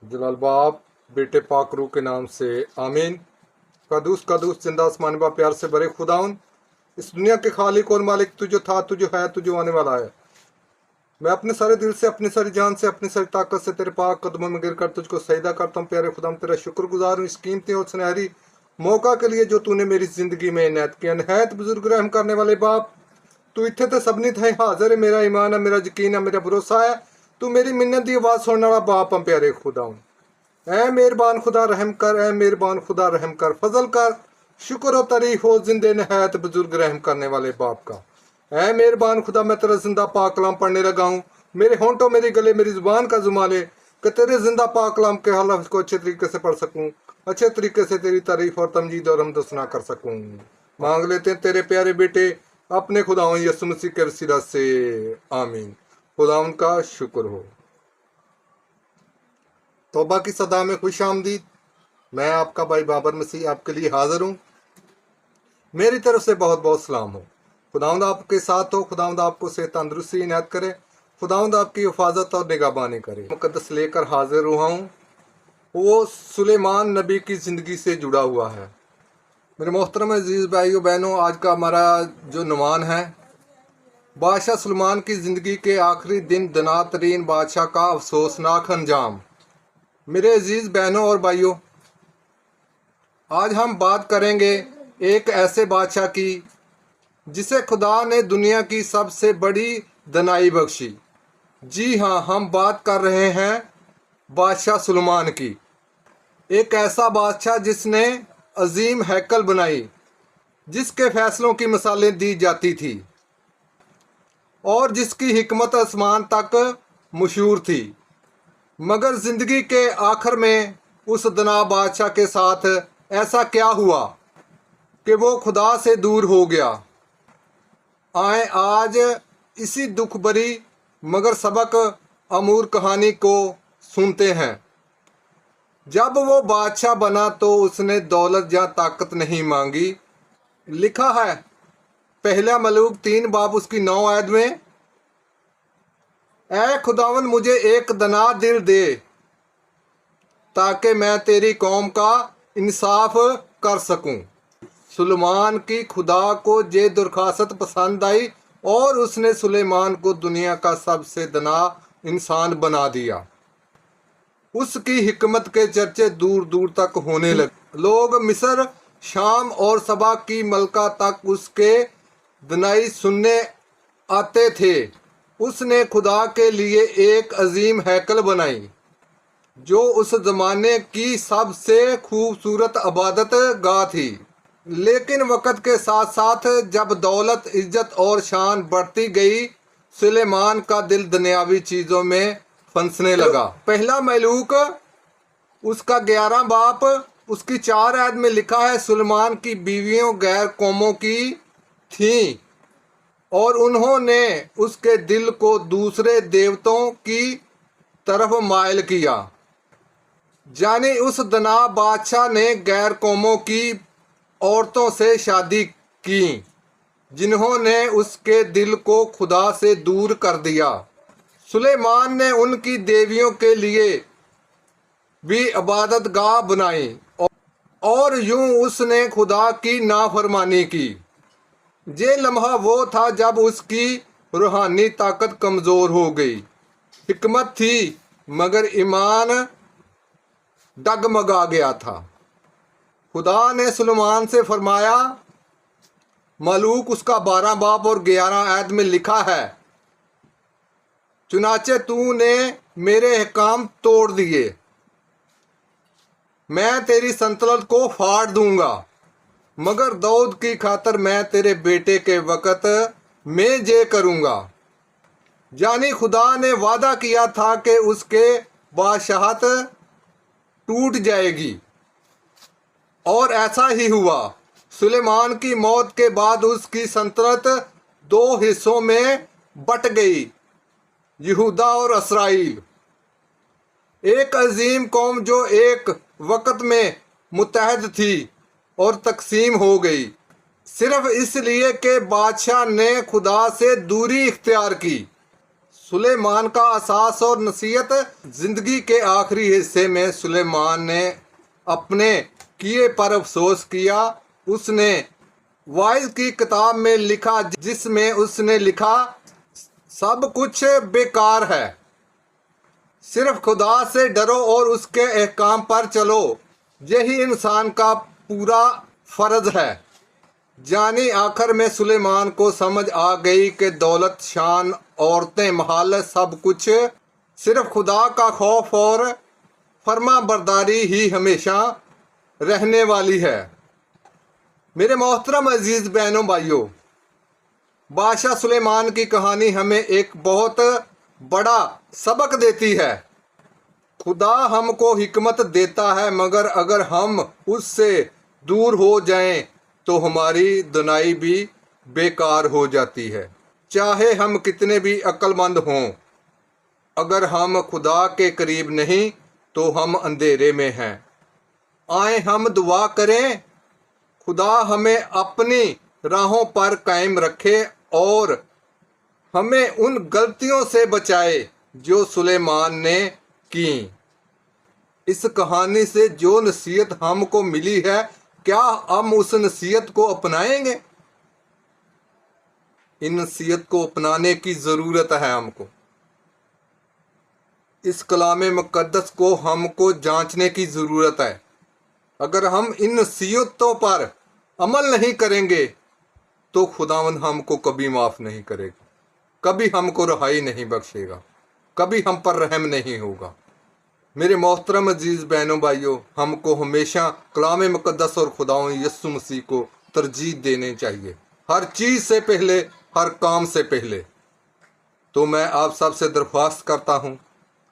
जलाल बाप बेटे पाक रूह के नाम से आमीन। कदूस कदूस जिंदा आसमान बा प्यार से बड़े खुदाउन, इस दुनिया के खालिक और मालिक तू जो था, तू जो है, तू जो आने वाला है। मैं अपने सारे दिल से, अपनी सारी जान से, अपनी सारी ताकत से तेरे पाक कदमों में गिर कर तुझको सजदा करता हूँ। प्यारे खुदाम तेरा शुक्रगुजार हूँ इस कीमती और सुनहरी मौका के लिए जो तूने मेरी जिंदगी में इनायत किया। नहायत बुजुर्ग रहम करने वाले बाप, तू इत्थे ते सबनी थे हाजिर है। मेरा ईमान है, मेरा यकीन है, मेरा भरोसा है, तू मेरी मिन्नत की आवाज़ सुनने वाला बाप हम। प्यारे खुदाउन ऐ मेहरबान खुदा रहम कर, ऐ मेहरबान खुदा रहम कर, फजल कर। शुक्र और तारीफ हो जिंदे नहायत बुजुर्ग रहम करने वाले बाप का। ऐ मेहरबान खुदा, मैं तेरा जिंदा पाक कलाम पढ़ने लगा हूँ। मेरे होंठों, मेरे गले, मेरी जुबान का जुमाले कि तेरे जिंदा पाक कलाम के हलफ को अच्छे तरीके से पढ़ सकूँ, अच्छे तरीके से तेरी तारीफ और तमजीद और हमद सुना कर सकूँ। मांग लेते हैं तेरे प्यारे बेटे अपने खुदावन यीशु मसीह के वसीला से, आमीन। खुदावन का शुक्र हो। तौबा की सदा में खुश आमदीद। मैं आपका भाई बाबर मसीह आपके लिए हाजिर हूँ। मेरी तरफ से बहुत बहुत सलाम हो। खुदावंद आपके साथ हो। खुदावंद आपको सेहत तंदुरुस्ती इनायत करे। खुदावंद आपकी हिफाजत और निगहबानी करे। मुकद्दस लेकर हाजिर हुआ हूँ, वो सुलेमान नबी की ज़िंदगी से जुड़ा हुआ है। मेरे मोहतरम अजीज़ भाइयों बहनों, आज का हमारा जो नवान है, बादशाह सुलेमान की ज़िंदगी के आखिरी दिन, दनातरीन बादशाह का अफसोसनाक अंजाम। मेरे अजीज़ बहनों और भाइयों, आज हम बात करेंगे एक ऐसे बादशाह की जिसे खुदा ने दुनिया की सबसे बड़ी दनाई बख्शी। जी हाँ, हम बात कर रहे हैं बादशाह सुलेमान की। एक ऐसा बादशाह जिसने अजीम हैकल बनाई, जिसके फैसलों की मिसालें दी जाती थी और जिसकी हिकमत आसमान तक मशहूर थी। मगर ज़िंदगी के आखिर में उस दना बादशाह के साथ ऐसा क्या हुआ कि वो खुदा से दूर हो गया। आए आज इसी दुख भरी मगर सबक अमूर कहानी को सुनते हैं। जब वो बादशाह बना तो उसने दौलत या ताकत नहीं मांगी। लिखा है पहला मलूक 3 बाब उसकी 9 आयत में, ऐ खुदावन मुझे एक दना दिल दे ताकि मैं तेरी कौम का इंसाफ कर सकूं। सुलेमान की खुदा को ये दरख्वास्त पसंद आई और उसने सुलेमान को दुनिया का सबसे दना इंसान बना दिया। उसकी हिकमत के चर्चे दूर दूर तक होने लगे। लोग मिस्र, शाम और सबा की मलका तक उसके दनाई सुनने आते थे। उसने खुदा के लिए एक अजीम हैकल बनाई जो उस जमाने की सबसे खूबसूरत इबादत गाह थी। लेकिन वक़्त के साथ साथ जब दौलत, इज्जत और शान बढ़ती गई, सुलेमान का दिल दुनियावी चीज़ों में फंसने लगा। पहला मलूक उसका 11 बाप उसकी 4 आयत में लिखा है, सुलेमान की बीवियों गैर कौमों की थीं और उन्होंने उसके दिल को दूसरे देवताओं की तरफ मायल किया। यानी उस दना बादशाह ने गैर कौमों की औरतों से शादी की जिन्होंने उसके दिल को खुदा से दूर कर दिया। सुलेमान ने उनकी देवियों के लिए भी इबादत गाह बनाई और यूं उसने खुदा की नाफरमानी की। ये लम्हा वो था जब उसकी रूहानी ताकत कमज़ोर हो गई। हिकमत थी मगर ईमान डगमगा गया था। खुदा ने सुलेमान से फरमाया, मलूक उसका 12 बाब और 11 आयत में लिखा है, चुनाचे तूने मेरे अहकाम तोड़ दिए, मैं तेरी सल्तनत को फाड़ दूंगा, मगर दाऊद की खातर मैं तेरे बेटे के वक़्त में ये करूंगा। यानी खुदा ने वादा किया था कि उसके बादशाहत टूट जाएगी और ऐसा ही हुआ। सुलेमान की मौत के बाद उसकी सल्तनत 2 हिस्सों में बट गई, यहूदा और इसराइल। एक अजीम कौम जो एक वक़्त में मुत्तहद थी और तकसीम हो गई, सिर्फ इसलिए कि बादशाह ने खुदा से दूरी इख्तियार की। सुलेमान का असास और नसीहत। जिंदगी के आखिरी हिस्से में सुलेमान ने अपने किए पर अफसोस किया। उसने वाइज की किताब में लिखा, जिसमें उसने लिखा सब कुछ बेकार है, सिर्फ खुदा से डरो और उसके अहकाम पर चलो, यही इंसान का पूरा फर्ज है। जानी आखिर में सुलेमान को समझ आ गई कि दौलत, शान, औरतें, महल, सब कुछ सिर्फ खुदा का खौफ और फर्मा बरदारी ही हमेशा रहने वाली है। मेरे मोहतरम अजीज बहनों भाइयों, बादशाह सुलेमान की कहानी हमें एक बहुत बड़ा सबक देती है। खुदा हमको हिकमत देता है, मगर अगर हम उससे दूर हो जाएं तो हमारी दुनाई भी बेकार हो जाती है। चाहे हम कितने भी अक्लमंद हों, अगर हम खुदा के करीब नहीं तो हम अंधेरे में हैं। आए हम दुआ करें, खुदा हमें अपनी राहों पर कायम रखे और हमें उन गलतियों से बचाए जो सुलेमान ने की। इस कहानी से जो नसीहत हमको मिली है, क्या हम उस नसीहत को अपनाएंगे? इन नसीहत को अपनाने की ज़रूरत है हमको। इस कलाम मुक़द्दस को हमको जांचने की ज़रूरत है। अगर हम इन नसीहतों पर अमल नहीं करेंगे तो खुदावंद हमको कभी माफ़ नहीं करेगा, कभी हमको रहाई नहीं बख्शेगा, कभी हम पर रहम नहीं होगा। मेरे मोहतरम अजीज़ बहनों भाइयों, हमको हमेशा कलाम मुक़द्दस और खुदावंद यीशु मसीह को तरजीह देने चाहिए, हर चीज़ से पहले, हर काम से पहले। तो मैं आप सब से दरख्वास्त करता हूँ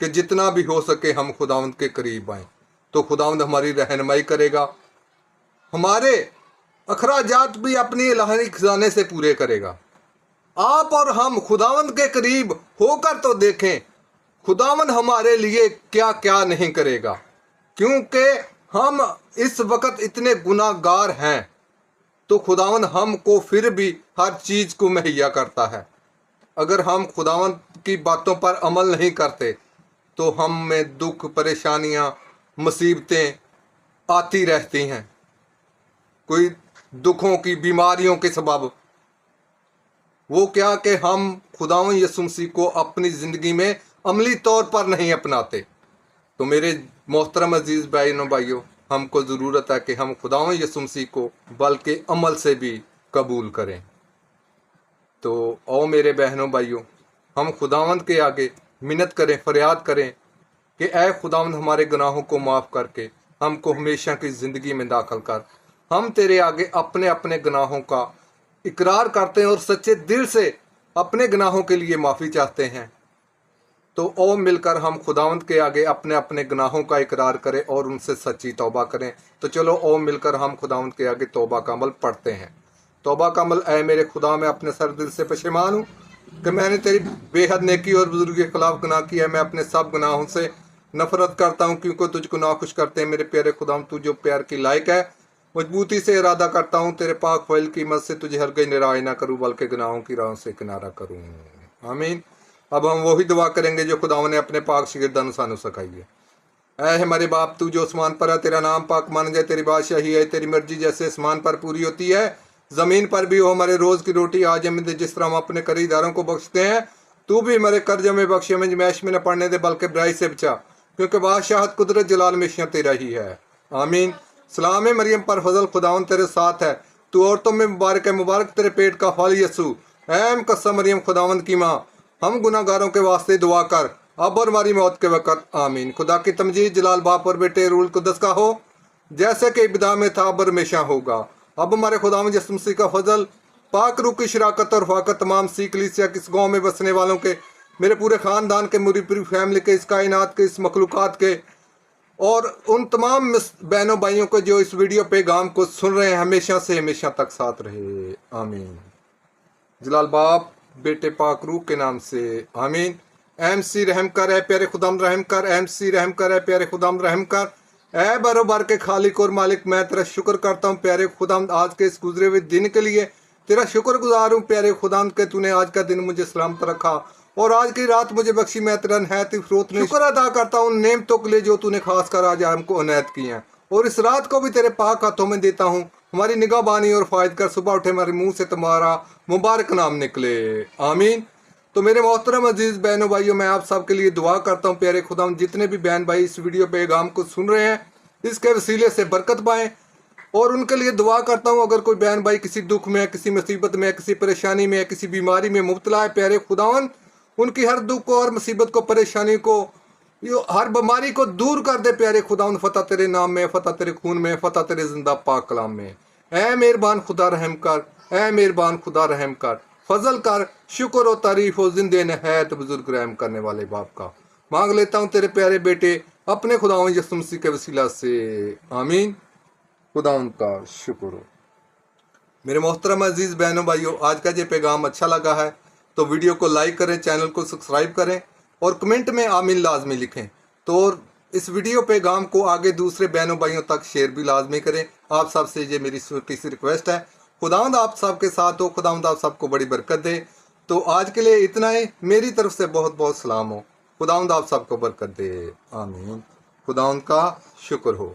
कि जितना भी हो सके हम खुदावंद के करीब आएँ, तो खुदावंद हमारी रहनुमाई करेगा, हमारे अखराजात भी अपनी इलाही खजाने से पूरे करेगा। आप और हम खुदावंद के करीब होकर तो देखें खुदावंद हमारे लिए क्या क्या नहीं करेगा, क्योंकि हम इस वक्त इतने गुनाहगार हैं, तो खुदावंद हमको फिर भी हर चीज़ को मुहैया करता है। अगर हम खुदावंद की बातों पर अमल नहीं करते तो हम में दुख, परेशानियां, मुसीबतें आती रहती हैं, कोई दुखों की, बीमारियों के सबब। वो क्या कि हम खुदावंद यीशु मसीह को अपनी ज़िंदगी में अमली तौर पर नहीं अपनाते। तो मेरे मोहतरम अजीज़ बहनों भाइयों, हमको ज़रूरत है कि हम खुदावंद यीशु मसीह को बल्कि अमल से भी कबूल करें। तो आओ मेरे बहनों भाइयों, हम खुदावंद के आगे मिन्नत करें, फरियाद करें कि ऐ खुदावंद हमारे गुनाहों को माफ़ करके हमको हमेशा की ज़िंदगी में दाखिल कर। हम तेरे आगे अपने अपने गुनाहों का इकरार करते हैं और सच्चे दिल से अपने गुनाहों के लिए माफ़ी चाहते हैं। तो आओ मिलकर हम खुदावंद के आगे अपने अपने गुनाहों का इकरार करें और उनसे सच्ची तौबा करें। तो चलो आओ मिलकर हम खुदावंद के आगे तौबा का अमल पढ़ते हैं। तौबा का अमल। ऐ मेरे खुदा, मैं अपने सर दिल से पशेमान हूँ कि मैंने तेरी बेहद नेकी और बुजुर्गी के खिलाफ गुनाह किया है। मैं अपने सब गुनाहों से नफरत करता हूँ, क्योंकि तुझको नाखुश करते हैं। मेरे प्यारे खुदा, तू जो प्यार की लायक है, मजबूती से इरादा करता हूँ तेरे पाक फैल की मत से तुझे हरगिज़ निराश ना करूँ, बल्कि गुनाहों की राहों से किनारा करूँ। आमीन। अब हम वही दुआ करेंगे जो खुदावंद ने अपने पाक शागिर्दां सानू सिखाई है। ऐ हमारे बाप, तू जो आसमान पर है, तेरा नाम पाक मान जाए, तेरी बादशाही है, तेरी मर्जी जैसे आसमान पर पूरी होती है ज़मीन पर भी हो। हमारे रोज़ की रोटी आज हमें दे, जिस तरह हम अपने कर्जदारों को बख्शते हैं, तू भी हमारे कर्ज में बख्शे, हमें जमैश में न पड़ने दे, बल्कि बुराई से बचा, क्योंकि बादशाहत, कुदरत, जलाल हमेशा तेरा ही है। आमीन। सलाम है मरियम पर फजल, खुदावंद तेरे साथ है, तू औरतों में मुबारक है, मुबारक तेरे पेट का फल यीशु। ऐ मुकद्दस मरियम, खुदावंद की माँ, हम गुनाहगारों के वास्ते दुआ कर, अब और हमारी मौत के वक़्त। आमीन। खुदा की तमजीद जलाल बाप और बेटे रूल कुद्दस का हो, जैसे कि इब्तिदा में था, अब और हमेशा होगा। अब हमारे खुदावंद यीशु मसीह का फजल, पाक रूह की शराकत और फाकत तमाम सी कलीसिया के, इस गाँव में बसने वालों के, मेरे पूरे ख़ानदान के, मेरी पूरी फैमिली के, इस कायनात के, इस मखलूक़ात के, और उन तमाम बहनों भाइयों को जो इस वीडियो पैगाम को सुन रहे हैं, हमेशा से हमेशा तक साथ रहे। आमीन। जलाल बाप, बेटे, पाक रूह के नाम से। आमीन। MC रहम कर, है प्यारे खुदाम रहम कर। MC रहम कर, है प्यारे खुदाम रहम कर। ऐ बरोबर के खालिक और मालिक, मैं तेरा शुक्र करता हूँ प्यारे खुदाम, आज के इस गुजरे हुए दिन के लिए तेरा शुक्रगुजार हूँ प्यारे खुदाम के तूने आज का दिन मुझे सलामत रखा और आज की रात मुझे बख्शी। मैं तेरा नहायत ही फरोख्त में शुक्र अदा करता हूँ उन नेमतों के लिए जो तूने खास कर आज हमको अनायत की हैं, और इस रात को भी तेरे पाक हाथों में देता हूँ। हमारी निगाहबानी और फायद कर, सुबह उठे हमारे मुंह से तुम्हारा मुबारक नाम निकले, आमीन। तो मेरे मोहतरम अजीज़ बहनों भाइयों, मैं आप सबके लिए दुआ करता हूँ प्यारे खुदा, जितने भी बहन भाई इस वीडियो पैगाम को सुन रहे हैं इसके वसीले से बरकत पाएँ, और उनके लिए दुआ करता हूँ अगर कोई बहन भाई किसी दुख में, किसी मुसीबत में, किसी परेशानी में, किसी बीमारी में मुब्तला है, प्यारे खुदावन उनकी हर दुख को और मुसीबत को, परेशानी को, हर बीमारी को दूर कर दे प्यारे खुदावन। फतह तेरे नाम में, फतह तेरे खून में, फतह तेरे जिंदा पाक कलाम में। ऐ मेहरबान खुदा रहम कर, ऐ मेहरबान खुदा रहम कर, फजल कर, शुक्र और तारीफ हो जिंदे नहायत बुजुर्ग रहम करने वाले बाप का। मांग लेता हूँ तेरे प्यारे बेटे अपने खुदावन यीशु मसीह के वसीला से, आमीन। खुदा उनका शुक्र हो। मेरे मोहतरम अजीज़ बहनों भाइयों, आज का ये पैगाम अच्छा लगा है तो वीडियो को लाइक करें, चैनल को सब्सक्राइब करें और कमेंट में आमीन लाजमी लिखें। तो इस वीडियो पैगाम को आगे दूसरे बहनों भाइयों तक शेयर भी लाजमी करें। आप सब से ये मेरी छोटी सी रिक्वेस्ट है। खुदावंद आप सबके साथ हो, खुदावंद आप सबको बड़ी बरकत दे। तो आज के लिए इतना ही, मेरी तरफ से बहुत बहुत सलाम हो। खुदावंद आप सबको बरकत दे, आमीन। खुदावंद का शुक्र हो।